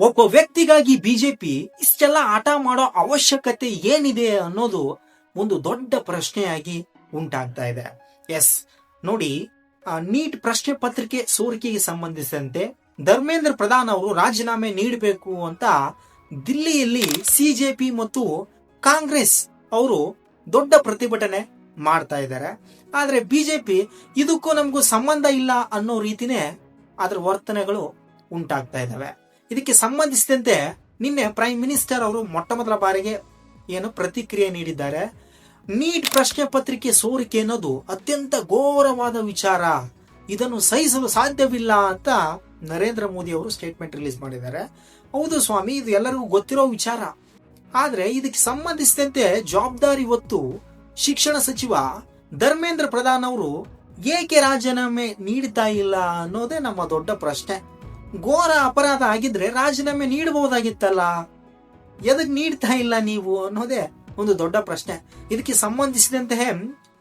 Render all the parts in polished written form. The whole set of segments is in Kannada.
ಒಬ್ಬ ವ್ಯಕ್ತಿಗಾಗಿ ಬಿಜೆಪಿ ಇಷ್ಟೆಲ್ಲ ಆಟ ಮಾಡೋ ಅವಶ್ಯಕತೆ ಏನಿದೆ ಅನ್ನೋದು ಒಂದು ದೊಡ್ಡ ಪ್ರಶ್ನೆಯಾಗಿ ಉಂಟಾಗ್ತಾ ಇದೆ. ಎಸ್ ನೋಡಿ, ನೀಟ್ ಪ್ರಶ್ನೆ ಪತ್ರಿಕೆ ಸೋರಿಕೆಗೆ ಸಂಬಂಧಿಸಿದಂತೆ ಧರ್ಮೇಂದ್ರ ಪ್ರಧಾನ್ ಅವರು ರಾಜೀನಾಮೆ ನೀಡಬೇಕು ಅಂತ ದಿಲ್ಲಿಯಲ್ಲಿ ಸಿಜೆಪಿ ಮತ್ತು ಕಾಂಗ್ರೆಸ್ ಅವರು ದೊಡ್ಡ ಪ್ರತಿಭಟನೆ ಮಾಡ್ತಾ ಇದ್ದಾರೆ. ಆದ್ರೆ ಬಿಜೆಪಿ ಇದಕ್ಕೂ ನಮಗೂ ಸಂಬಂಧ ಇಲ್ಲ ಅನ್ನೋ ರೀತಿನೇ ಅದರ ವರ್ತನೆಗಳು ಉಂಟಾಗ್ತಾ ಇದ್ದಾವೆ. ಇದಕ್ಕೆ ಸಂಬಂಧಿಸಿದಂತೆ ನಿನ್ನೆ ಪ್ರೈಮ್ ಮಿನಿಸ್ಟರ್ ಅವರು ಮೊಟ್ಟ ಮೊದಲ ಬಾರಿಗೆ ಪ್ರತಿಕ್ರಿಯೆ ನೀಡಿದ್ದಾರೆ. ನೀಟ್ ಪ್ರಶ್ನೆ ಪತ್ರಿಕೆ ಸೋರಿಕೆ ಅನ್ನೋದು ಅತ್ಯಂತ ಘೋರವಾದ ವಿಚಾರ, ಇದನ್ನು ಸಹಿಸಲು ಸಾಧ್ಯವಿಲ್ಲ ಅಂತ ನರೇಂದ್ರ ಮೋದಿ ಅವರು ಸ್ಟೇಟ್ಮೆಂಟ್ ರಿಲೀಸ್ ಮಾಡಿದ್ದಾರೆ. ಹೌದು ಸ್ವಾಮಿ, ಇದು ಎಲ್ಲರಿಗೂ ಗೊತ್ತಿರೋ ವಿಚಾರ. ಆದ್ರೆ ಇದಕ್ಕೆ ಸಂಬಂಧಿಸಿದಂತೆ ಜವಾಬ್ದಾರಿ ಹೊತ್ತು ಶಿಕ್ಷಣ ಸಚಿವ ಧರ್ಮೇಂದ್ರ ಪ್ರಧಾನ್ ಅವರು ಏಕೆ ರಾಜೀನಾಮೆ ನೀಡ್ತಾ ಇಲ್ಲ ಅನ್ನೋದೇ ನಮ್ಮ ದೊಡ್ಡ ಪ್ರಶ್ನೆ. ಘೋರ ಅಪರಾಧ ಆಗಿದ್ರೆ ರಾಜೀನಾಮೆ ನೀಡಬಹುದಾಗಿತ್ತಲ್ಲ, ಎದಕ್ ನೀಡ್ತಾ ಇಲ್ಲ ನೀವು ಅನ್ನೋದೇ ಒಂದು ದೊಡ್ಡ ಪ್ರಶ್ನೆ. ಇದಕ್ಕೆ ಸಂಬಂಧಿಸಿದಂತೆ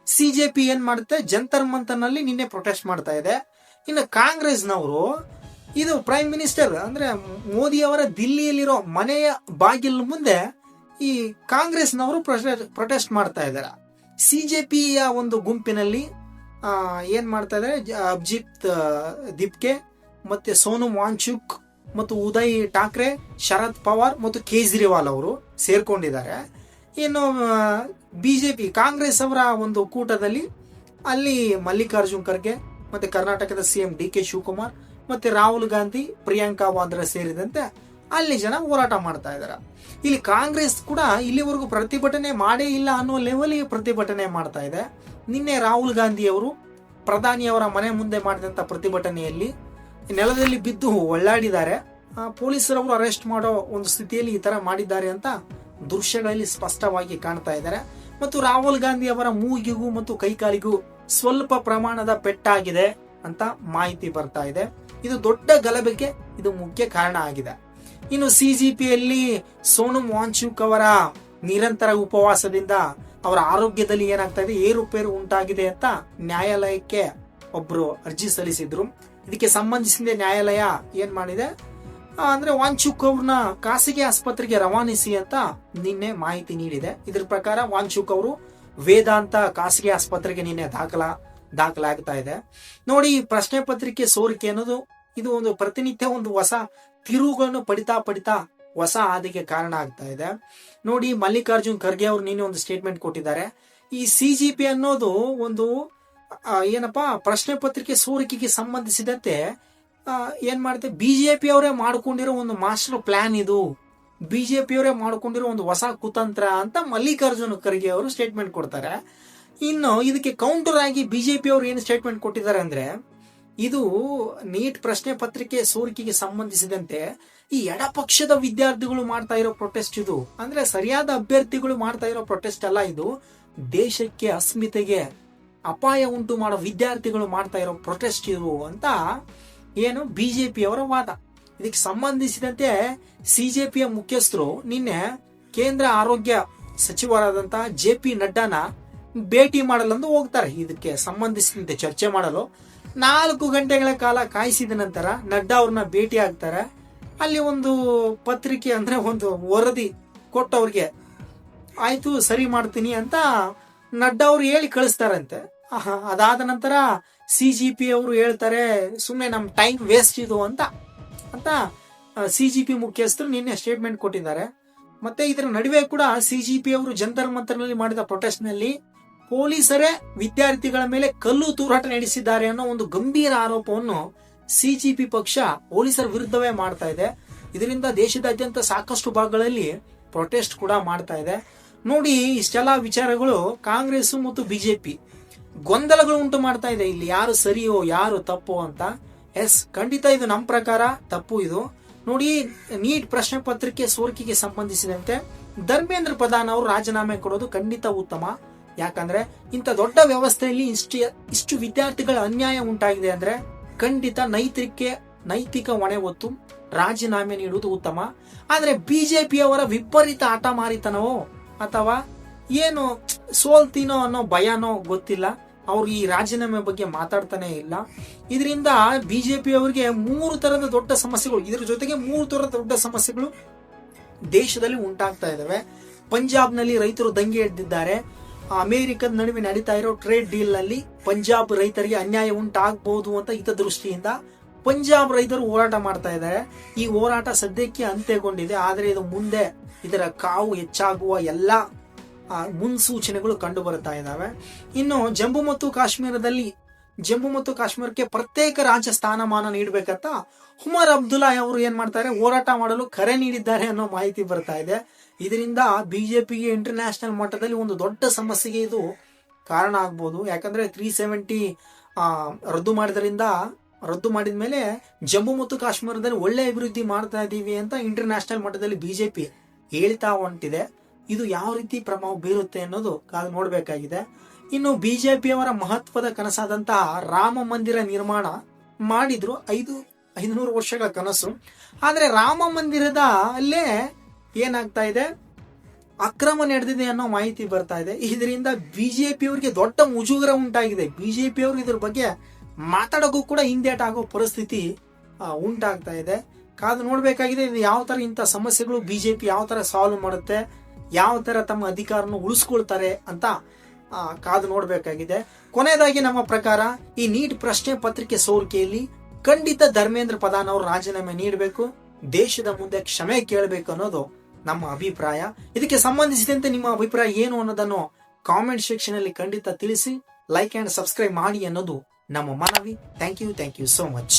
ಸಿಜೆಪಿ ಏನ್ ಮಾಡುತ್ತೆ, ಜಂತರ್ ಮಂತರ್ ನಲ್ಲಿ ನಿನ್ನೆ ಪ್ರೊಟೆಸ್ಟ್ ಮಾಡ್ತಾ ಇದೆ. ಇನ್ನು ಕಾಂಗ್ರೆಸ್ನವರು ಇದು ಪ್ರೈಮ್ ಮಿನಿಸ್ಟರ್ ಅಂದ್ರೆ ಮೋದಿ ಅವರ ದಿಲ್ಲಿಯಲ್ಲಿರೋ ಮನೆಯ ಬಾಗಿಲು ಮುಂದೆ ಈ ಕಾಂಗ್ರೆಸ್ನವರು ಪ್ರೊಟೆಸ್ಟ್ ಮಾಡ್ತಾ ಇದ್ದಾರೆ. ಸಿಜೆಪಿಯ ಒಂದು ಗುಂಪಿನಲ್ಲಿ ಏನ್ ಮಾಡ್ತಾ ಇದ್ದಾರೆ, ಅಭಿಜಿತ್ ದಿಪ್ಕೆ ಮತ್ತೆ ಸೋನಮ್ ವಾಂಗ್ಚುಕ್ ಮತ್ತು ಉದಯ್ ಠಾಕ್ರೆ, ಶರದ್ ಪವಾರ್ ಮತ್ತು ಕೇಜ್ರಿವಾಲ್ ಅವರು ಸೇರ್ಕೊಂಡಿದ್ದಾರೆ. ಇನ್ನು ಬಿಜೆಪಿ ಕಾಂಗ್ರೆಸ್ ಅವರ ಒಂದು ಕೂಟದಲ್ಲಿ ಅಲ್ಲಿ ಮಲ್ಲಿಕಾರ್ಜುನ್ ಖರ್ಗೆ ಮತ್ತೆ ಕರ್ನಾಟಕದ ಸಿಎಂ ಡಿ.ಕೆ. ಶಿವಕುಮಾರ್ ಮತ್ತೆ ರಾಹುಲ್ ಗಾಂಧಿ, ಪ್ರಿಯಾಂಕಾ ವಾದ್ರಾ ಸೇರಿದಂತೆ ಅಲ್ಲಿ ಜನ ಹೋರಾಟ ಮಾಡ್ತಾ ಇದ್ದಾರೆ. ಇಲ್ಲಿ ಕಾಂಗ್ರೆಸ್ ಕೂಡ ಇಲ್ಲಿವರೆಗೂ ಪ್ರತಿಭಟನೆ ಮಾಡೇ ಇಲ್ಲ ಅನ್ನೋ ಲೆವೆಲ್ಗೆ ಪ್ರತಿಭಟನೆ ಮಾಡ್ತಾ ಇದೆ. ನಿನ್ನೆ ರಾಹುಲ್ ಗಾಂಧಿ ಅವರು ಪ್ರಧಾನಿಯವರ ಮನೆ ಮುಂದೆ ಮಾಡಿದಂತ ಪ್ರತಿಭಟನೆಯಲ್ಲಿ ನೆಲದಲ್ಲಿ ಬಿದ್ದು ಒಳ್ಳಾಡಿದ್ದಾರೆ. ಪೊಲೀಸರವರು ಅರೆಸ್ಟ್ ಮಾಡೋ ಒಂದು ಸ್ಥಿತಿಯಲ್ಲಿ ಈ ತರ ಮಾಡಿದ್ದಾರೆ ಅಂತ ದೃಶ್ಯಗಳಲ್ಲಿ ಸ್ಪಷ್ಟವಾಗಿ ಕಾಣ್ತಾ ಇದ್ದಾರೆ. ಮತ್ತು ರಾಹುಲ್ ಗಾಂಧಿ ಅವರ ಮೂಗಿಗೂ ಮತ್ತು ಕೈಕಾಲಿಗೂ ಸ್ವಲ್ಪ ಪ್ರಮಾಣದ ಪೆಟ್ಟಾಗಿದೆ ಅಂತ ಮಾಹಿತಿ ಬರ್ತಾ ಇದೆ. ಇದು ದೊಡ್ಡ ಗಲಭೆಗೆ ಇದು ಮುಖ್ಯ ಕಾರಣ ಆಗಿದೆ. ಇನ್ನು ಸಿಜಿಪಿಯಲ್ಲಿ ಸೋನಮ್ ವಾಂಗ್ಚುಕ್ ಅವರ ನಿರಂತರ ಉಪವಾಸದಿಂದ ಅವರ ಆರೋಗ್ಯದಲ್ಲಿ ಏನಾಗ್ತಾ ಇದೆ, ಏರುಪೇರು ಉಂಟಾಗಿದೆ ಅಂತ ನ್ಯಾಯಾಲಯಕ್ಕೆ ಒಬ್ರು ಅರ್ಜಿ ಸಲ್ಲಿಸಿದ್ರು. ಇದಕ್ಕೆ ಸಂಬಂಧಿಸಿದ ನ್ಯಾಯಾಲಯ ಏನ್ ಮಾಡಿದೆ ಅಂದ್ರೆ ವಾಂಗ್ಚುಕ್ ಅವ್ರನ್ನ ಖಾಸಗಿ ಆಸ್ಪತ್ರೆಗೆ ರವಾನಿಸಿ ಅಂತ ನಿನ್ನೆ ಮಾಹಿತಿ ನೀಡಿದೆ. ಇದ್ರ ಪ್ರಕಾರ ವಾಂಗ್ಚುಕ್ ಅವರು ವೇದಾಂತ ಖಾಸಗಿ ಆಸ್ಪತ್ರೆಗೆ ನಿನ್ನೆ ದಾಖಲಾಗ್ತಾ ಇದೆ. ನೋಡಿ, ಪ್ರಶ್ನೆ ಪತ್ರಿಕೆ ಸೋರಿಕೆ ಅನ್ನೋದು ಇದು ಒಂದು ಪ್ರತಿನಿತ್ಯ ಒಂದು ಹೊಸ ತಿರುವುಗಳನ್ನು ಪಡಿತಾ ಹೊಸ ಹಾದಿಗೆ ಕಾರಣ ಆಗ್ತಾ ಇದೆ. ನೋಡಿ, ಮಲ್ಲಿಕಾರ್ಜುನ್ ಖರ್ಗೆ ಅವರು ನಿನ್ನೆ ಒಂದು ಸ್ಟೇಟ್ಮೆಂಟ್ ಕೊಟ್ಟಿದ್ದಾರೆ. ಈ ಸಿಜಿಪಿ ಅನ್ನೋದು ಒಂದು ಪ್ರಶ್ನೆ ಪತ್ರಿಕೆ ಸೋರಿಕೆಗೆ ಸಂಬಂಧಿಸಿದಂತೆ ಏನ್ ಮಾಡುತ್ತೆ, ಬಿಜೆಪಿ ಅವರೇ ಮಾಡ್ಕೊಂಡಿರೋ ಒಂದು ಮಾಸ್ಟರ್ ಪ್ಲಾನ್, ಇದು ಬಿಜೆಪಿ ಅವರೇ ಮಾಡ್ಕೊಂಡಿರೋ ಒಂದು ಹೊಸ ಕುತಂತ್ರ ಅಂತ ಮಲ್ಲಿಕಾರ್ಜುನ್ ಖರ್ಗೆ ಅವರು ಸ್ಟೇಟ್ಮೆಂಟ್ ಕೊಡ್ತಾರೆ. ಇನ್ನು ಇದಕ್ಕೆ ಕೌಂಟರ್ ಆಗಿ ಬಿಜೆಪಿ ಅವರು ಏನು ಸ್ಟೇಟ್ಮೆಂಟ್ ಕೊಟ್ಟಿದ್ದಾರೆ ಅಂದ್ರೆ, ಇದು ನೀಟ್ ಪ್ರಶ್ನೆ ಪತ್ರಿಕೆ ಸೋರಿಕೆಗೆ ಸಂಬಂಧಿಸಿದಂತೆ ಈ ಎಡಪಕ್ಷದ ವಿದ್ಯಾರ್ಥಿಗಳು ಮಾಡ್ತಾ ಇರೋ ಪ್ರೊಟೆಸ್ಟ್, ಇದು ಅಂದ್ರೆ ಸರಿಯಾದ ಅಭ್ಯರ್ಥಿಗಳು ಮಾಡ್ತಾ ಇರೋ ಪ್ರೊಟೆಸ್ಟ್ ಅಲ್ಲ, ಇದು ದೇಶಕ್ಕೆ ಅಸ್ಮಿತೆಗೆ ಅಪಾಯ ಉಂಟು ಮಾಡೋ ವಿದ್ಯಾರ್ಥಿಗಳು ಮಾಡ್ತಾ ಇರೋ ಪ್ರೊಟೆಸ್ಟ್ ಇದು ಅಂತ ಏನು ಬಿಜೆಪಿ ಅವರ ವಾದ. ಇದಕ್ಕೆ ಸಂಬಂಧಿಸಿದಂತೆ ಸಿಜೆಪಿಯ ಮುಖ್ಯಸ್ಥರು ನಿನ್ನೆ ಕೇಂದ್ರ ಆರೋಗ್ಯ ಸಚಿವರಾದಂತ ಜೆ.ಪಿ. ನಡ್ಡಾನ ಭೇಟಿ ಮಾಡಲೆಂದು ಹೋಗ್ತಾರೆ. ಇದಕ್ಕೆ ಸಂಬಂಧಿಸಿದಂತೆ ಚರ್ಚೆ ಮಾಡಲು 4 ಗಂಟೆಗಳ ಕಾಲ ಕಾಯಿಸಿದ ನಂತರ ನಡ್ಡಾ ಅವ್ರನ್ನ ಭೇಟಿ ಆಗ್ತಾರೆ. ಅಲ್ಲಿ ಒಂದು ಪತ್ರಿಕೆ ಅಂದ್ರೆ ಒಂದು ವರದಿ ಕೊಟ್ಟವ್ರಿಗೆ ಆಯ್ತು ಸರಿ ಮಾಡ್ತೀನಿ ಅಂತ ನಡ್ಡಾ ಅವ್ರು ಹೇಳಿ ಕಳಿಸ್ತಾರಂತೆ. ಅದಾದ ನಂತರ ಸಿಜಿಪಿ ಅವರು ಹೇಳ್ತಾರೆ ಸುಮ್ಮನೆ ನಮ್ ಟೈಮ್ ವೇಸ್ಟ್ ಇದು ಅಂತ ಸಿಜಿಪಿ ಮುಖ್ಯಸ್ಥರು ನಿನ್ನೆ ಸ್ಟೇಟ್ಮೆಂಟ್ ಕೊಟ್ಟಿದ್ದಾರೆ. ಮತ್ತೆ ಇದರ ನಡುವೆ ಕೂಡ ಸಿಜಿಪಿ ಅವರು ಜಂತರ್ ಮಂತರ್ ನಲ್ಲಿ ಮಾಡಿದ ಪ್ರೊಟೆಸ್ಟ್ ನಲ್ಲಿ ಪೊಲೀಸರೇ ವಿದ್ಯಾರ್ಥಿಗಳ ಮೇಲೆ ಕಲ್ಲು ತೂರಾಟ ನಡೆಸಿದ್ದಾರೆ ಅನ್ನೋ ಒಂದು ಗಂಭೀರ ಆರೋಪವನ್ನು ಸಿಜಿಪಿ ಪಕ್ಷ ಪೊಲೀಸರ ವಿರುದ್ಧವೇ ಮಾಡ್ತಾ ಇದೆ. ಇದರಿಂದ ದೇಶದಾದ್ಯಂತ ಸಾಕಷ್ಟು ಭಾಗಗಳಲ್ಲಿ ಪ್ರೊಟೆಸ್ಟ್ ಕೂಡ ಮಾಡ್ತಾ ಇದೆ. ನೋಡಿ, ಇಷ್ಟೆಲ್ಲಾ ವಿಚಾರಗಳು ಕಾಂಗ್ರೆಸ್ ಮತ್ತು ಬಿಜೆಪಿ ಗೊಂದಲಗಳು ಉಂಟು ಮಾಡ್ತಾ ಇದೆ. ಇಲ್ಲಿ ಯಾರು ಸರಿಯೋ ಯಾರು ತಪ್ಪೋ ಅಂತ. ಎಸ್, ಖಂಡಿತ ಇದು ನಮ್ಮ ಪ್ರಕಾರ ತಪ್ಪು. ಇದು ನೋಡಿ, ನೀಟ್ ಪ್ರಶ್ನೆ ಪತ್ರಿಕೆ ಸೋರಿಕೆಗೆ ಸಂಬಂಧಿಸಿದಂತೆ ಧರ್ಮೇಂದ್ರ ಪ್ರಧಾನ್ ಅವರು ರಾಜೀನಾಮೆ ಕೊಡೋದು ಖಂಡಿತ ಉತ್ತಮ. ಯಾಕಂದ್ರೆ ಇಂಥ ದೊಡ್ಡ ವ್ಯವಸ್ಥೆಯಲ್ಲಿ ಇಷ್ಟು ವಿದ್ಯಾರ್ಥಿಗಳ ಅನ್ಯಾಯ ಉಂಟಾಗಿದೆ ಅಂದ್ರೆ ಖಂಡಿತ ನೈತಿಕ ಹೊಣೆ ಹೊತ್ತು ರಾಜೀನಾಮೆ ನೀಡುವುದು ಉತ್ತಮ. ಆದ್ರೆ ಬಿಜೆಪಿ ಅವರ ವಿಪರೀತ ಹಠಮಾರಿತನವೋ ಅಥವಾ ಏನು ಸೋಲ್ತೀನೋ ಅನ್ನೋ ಭಯನೋ ಗೊತ್ತಿಲ್ಲ, ಅವ್ರು ಈ ರಾಜೀನಾಮೆ ಬಗ್ಗೆ ಮಾತಾಡ್ತಾನೆ ಇಲ್ಲ. ಇದರಿಂದ ಬಿಜೆಪಿ ಅವರಿಗೆ 3 ತರದ ದೊಡ್ಡ ಸಮಸ್ಯೆಗಳು, ಇದರ ಜೊತೆಗೆ 3 ತರದ ದೊಡ್ಡ ಸಮಸ್ಯೆಗಳು ದೇಶದಲ್ಲಿ ಉಂಟಾಗ್ತಾ ಇದಾವೆ. ಪಂಜಾಬ್ನಲ್ಲಿ ರೈತರು ದಂಗೆ ಎದ್ದಿದ್ದಾರೆ. ಅಮೆರಿಕದ ನಡುವೆ ನಡೀತಾ ಇರೋ ಟ್ರೇಡ್ ಡೀಲ್ ನಲ್ಲಿ ಪಂಜಾಬ್ ರೈತರಿಗೆ ಅನ್ಯಾಯ ಉಂಟಾಗಬಹುದು ಅಂತ ಹಿತದೃಷ್ಟಿಯಿಂದ ಪಂಜಾಬ್ ರೈತರು ಹೋರಾಟ ಮಾಡ್ತಾ ಇದ್ದಾರೆ. ಈ ಹೋರಾಟ ಸದ್ಯಕ್ಕೆ ಅಂತ್ಯಗೊಂಡಿದೆ. ಆದರೆ ಇದು ಮುಂದೆ ಇದರ ಕಾವು ಹೆಚ್ಚಾಗುವ ಎಲ್ಲ ಮುನ್ಸೂಚನೆಗಳು ಕಂಡು ಬರ್ತಾ ಇದ್ದಾವೆ. ಇನ್ನು ಜಮ್ಮು ಮತ್ತು ಕಾಶ್ಮೀರಕ್ಕೆ ಪ್ರತ್ಯೇಕ ರಾಜ್ಯ ಸ್ಥಾನಮಾನ ನೀಡಬೇಕಂತ ಉಮರ್ ಅಬ್ದುಲ್ಲಾ ಅವರು ಏನ್ ಮಾಡ್ತಾರೆ, ಹೋರಾಟ ಮಾಡಲು ಕರೆ ನೀಡಿದ್ದಾರೆ ಅನ್ನೋ ಮಾಹಿತಿ ಬರ್ತಾ ಇದೆ. ಇದರಿಂದ ಬಿಜೆಪಿಗೆ ಇಂಟರ್ನ್ಯಾಷನಲ್ ಮಟ್ಟದಲ್ಲಿ ಒಂದು ದೊಡ್ಡ ಸಮಸ್ಯೆಗೆ ಇದು ಕಾರಣ ಆಗ್ಬೋದು. ಯಾಕಂದ್ರೆ 370 ರದ್ದು ಮಾಡಿದ ಮೇಲೆ ಜಮ್ಮು ಮತ್ತು ಕಾಶ್ಮೀರದಲ್ಲಿ ಒಳ್ಳೆ ಅಭಿವೃದ್ಧಿ ಮಾಡ್ತಾ ಇದೀವಿ ಅಂತ ಇಂಟರ್ನ್ಯಾಷನಲ್ ಮಟ್ಟದಲ್ಲಿ ಬಿಜೆಪಿ ಹೇಳ್ತಾ ಹೊಂಟಿದೆ. ಇದು ಯಾವ ರೀತಿ ಪ್ರಭಾವ ಬೀರುತ್ತೆ ಅನ್ನೋದು ಕಾದು ನೋಡ್ಬೇಕಾಗಿದೆ. ಇನ್ನು ಬಿಜೆಪಿಯವರ ಮಹತ್ವದ ಕನಸಾದಂತಹ ರಾಮ ಮಂದಿರ ನಿರ್ಮಾಣ ಮಾಡಿದ್ರು, 500 ವರ್ಷಗಳ ಕನಸು. ಆದ್ರೆ ರಾಮ ಮಂದಿರದ ಅಲ್ಲೇ ಏನಾಗ್ತಾ ಇದೆ, ಅಕ್ರಮ ನಡೆದಿದೆ ಅನ್ನೋ ಮಾಹಿತಿ ಬರ್ತಾ ಇದೆ. ಇದರಿಂದ ಬಿಜೆಪಿಯವರಿಗೆ ದೊಡ್ಡ ಮುಜುಗರ ಉಂಟಾಗಿದೆ. ಬಿಜೆಪಿಯವರು ಇದ್ರ ಬಗ್ಗೆ ಮಾತಾಡೋಕ್ಕೂ ಕೂಡ ಹಿಂದೇಟಾಗೋ ಪರಿಸ್ಥಿತಿ ಉಂಟಾಗ್ತಾ ಇದೆ. ಕಾದು ನೋಡ್ಬೇಕಾಗಿದೆ ಇದು ಯಾವ ತರ ಇಂಥ ಸಮಸ್ಯೆಗಳು ಬಿಜೆಪಿ ಯಾವ ತರ ಸಾಲ್ವ್ ಮಾಡುತ್ತೆ, ಯಾವ ತರ ತಮ್ಮ ಅಧಿಕಾರನ ಉಳಿಸ್ಕೊಳ್ತಾರೆ ಅಂತ ಕಾದು ನೋಡ್ಬೇಕಾಗಿದೆ. ಕೊನೆಯದಾಗಿ ನಮ್ಮ ಪ್ರಕಾರ ಈ ನೀಟ್ ಪ್ರಶ್ನೆ ಪತ್ರಿಕೆ ಸೋರಿಕೆಯಲ್ಲಿ ಖಂಡಿತ ಧರ್ಮೇಂದ್ರ ಪ್ರಧಾನ್ ಅವರು ರಾಜೀನಾಮೆ ನೀಡಬೇಕು, ದೇಶದ ಮುಂದೆ ಕ್ಷಮೆ ಕೇಳಬೇಕು ಅನ್ನೋದು ನಮ್ಮ ಅಭಿಪ್ರಾಯ. ಇದಕ್ಕೆ ಸಂಬಂಧಿಸಿದಂತೆ ನಿಮ್ಮ ಅಭಿಪ್ರಾಯ ಏನು ಅನ್ನೋದನ್ನು ಕಾಮೆಂಟ್ ಸೆಕ್ಷನ್ ಅಲ್ಲಿ ಖಂಡಿತ ತಿಳಿಸಿ. ಲೈಕ್ ಅಂಡ್ ಸಬ್ಸ್ಕ್ರೈಬ್ ಮಾಡಿ ಅನ್ನೋದು ನಮ್ಮ ಮನವಿ. Thank you so much.